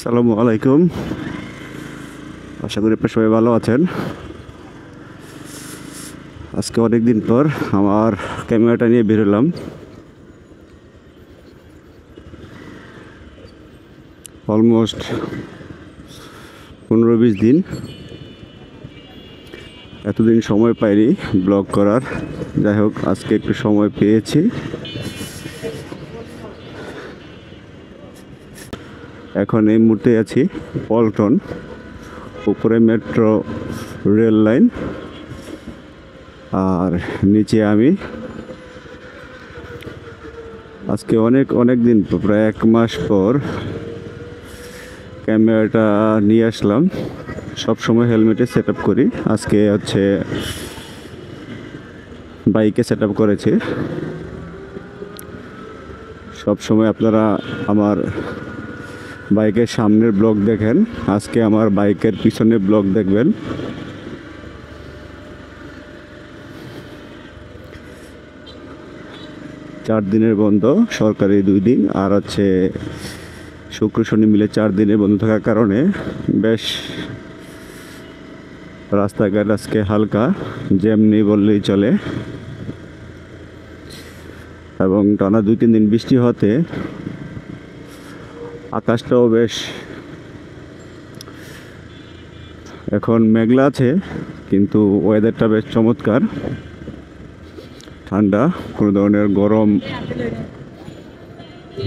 আসসালামু আলাইকুম। আশা করি আপনারা সবাই ভালো আছেন। আজকে অনেক দিন পর আমার ক্যামেরাটা নিয়ে বেরোলাম। অলমোস্ট 15-20 দিন। এতদিন সময় পাইনি ব্লগ করার। যাই হোক, আজকে একটু সময় পেয়েছি। এখন এই মুহূর্তে আছি পল্টন, উপরে মেট্রো রেল লাইন, আর নিচে আমি। আজকে অনেক দিন, প্রায় 1 মাস পর ক্যামেরাটা নিয়ে আসলাম। সব সময় হেলমেটে সেট আপ করি, আজকে হচ্ছে বাইকে সেট আপ করেছি। সব সময় আপনারা আমার বাইকের সামনের ব্লগ দেখেন, আজকে আমার বাইকের পিছনের ব্লগ দেখবেন। চার দিনের বন্ধ, সরকারি 2 দিন, আর হচ্ছে শুক্র শনি মিলে 4 দিনের বন্ধ থাকার কারণে বেশ রাস্তাঘাট আজকে হালকা জ্যাম নেই বললেই চলে। এবং টানা 2-3 দিন বৃষ্টি হতে আকাশটাও বেশ এখন মেঘলা আছে, কিন্তু ওয়েদারটা বেশ চমৎকার, ঠান্ডা, কোনো ধরনের গরম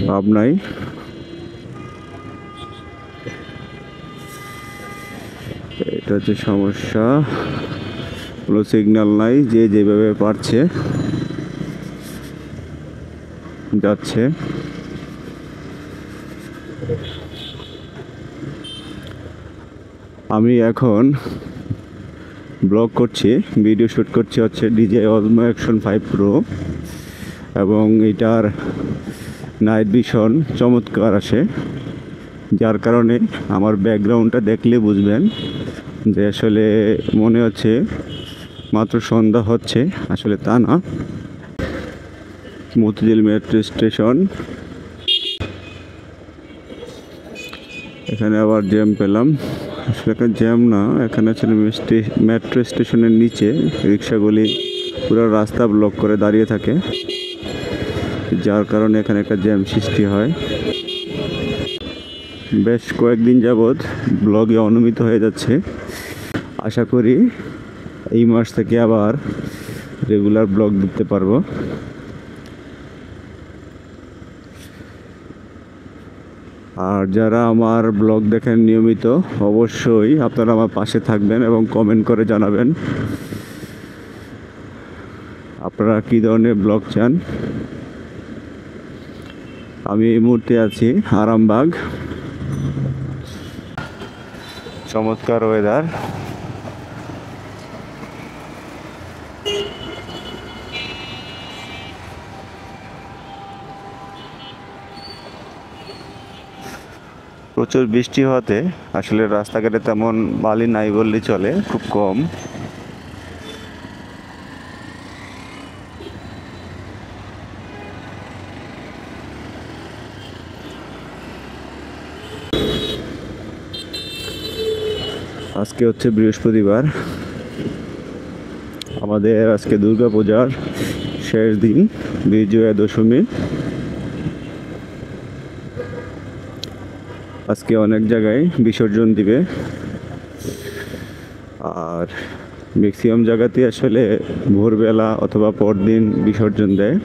ভাব নাই। এটা হচ্ছে সমস্যা, কোনো সিগন্যাল নাই, যে যেভাবে পারছে যাচ্ছে। আমি এখন ব্লগ করছি, ভিডিও শ্যুট করছি হচ্ছে DJI Osmo Action 5 Pro, এবং এটার নাইট ভিশন চমৎকার আসে, যার কারণে আমার ব্যাকগ্রাউন্ডটা দেখলে বুঝবেন যে আসলে মনে হচ্ছে মাত্র সন্ধ্যা হচ্ছে, আসলে তা না। মতিঝিল মেট্রো স্টেশন, এখানে আবার জ্যাম পেলাম। আসলে এখানে জ্যাম না, এখানে আসলে মেট্রো স্টেশনের নিচে রিক্সাগুলি পুরো রাস্তা ব্লক করে দাঁড়িয়ে থাকে, যার কারণে এখানে একটা জ্যাম সৃষ্টি হয়। বেশ কয়েকদিন যাবৎ ব্লগে অনিয়মিত হয়ে যাচ্ছে, আশা করি এই মাস থেকে আবার রেগুলার ব্লগ দিতে পারবো। আর যারা আমার ব্লগ দেখেন নিয়মিত, অবশ্যই আপনারা আমার পাশে থাকবেন এবং কমেন্ট করে জানাবেন আপনারা কী ধরনের ব্লগ চান। আমি এই মুহূর্তে আছি আরামবাগ, চমৎকার ওয়েদার। প্রচুর বৃষ্টি হতে আসলে রাস্তাঘাটে তেমন বালি নাই বললেই চলে, খুব কম। আজকে হচ্ছে বৃহস্পতিবার, আমাদের আজকে দুর্গাপূজার শেষ দিন, বিজয়া দশমী। আজকে অনেক জায়গায় বিসর্জন দিবে, আর ম্যাক্সিমাম জায়গাতে আসলে ভোরবেলা অথবা পরদিন বিসর্জন দেয়।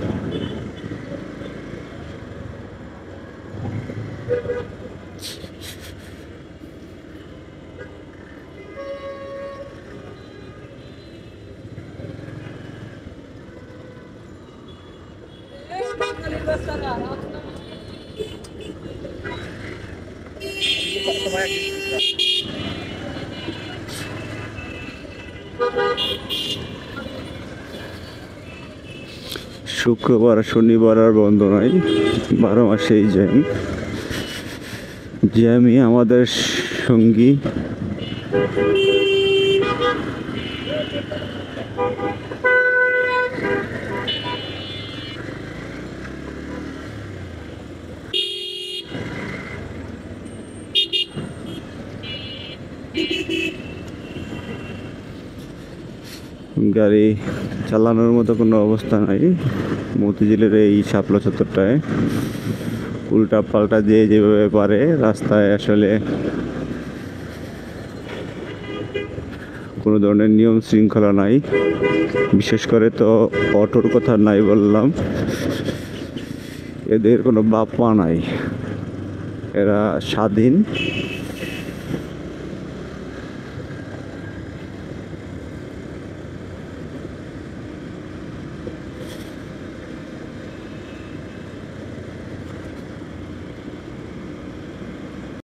শুক্রবার শনিবার আর বন্ধ নাই, 12 মাসেই জ্যাম। জ্যামই আমাদের সঙ্গী। গাড়ি চালানোর মতো কোনো অবস্থা নাই মতিঝিলের এই শাপলা চত্বরটায়। উল্টা পাল্টা দিয়ে যেভাবে পারে রাস্তায় আসলে কোনো ধরনের নিয়ম শৃঙ্খলা নাই। বিশেষ করে তো অটোর কথা নাই বললাম, এদের কোনো বাপ মা নাই, এরা স্বাধীন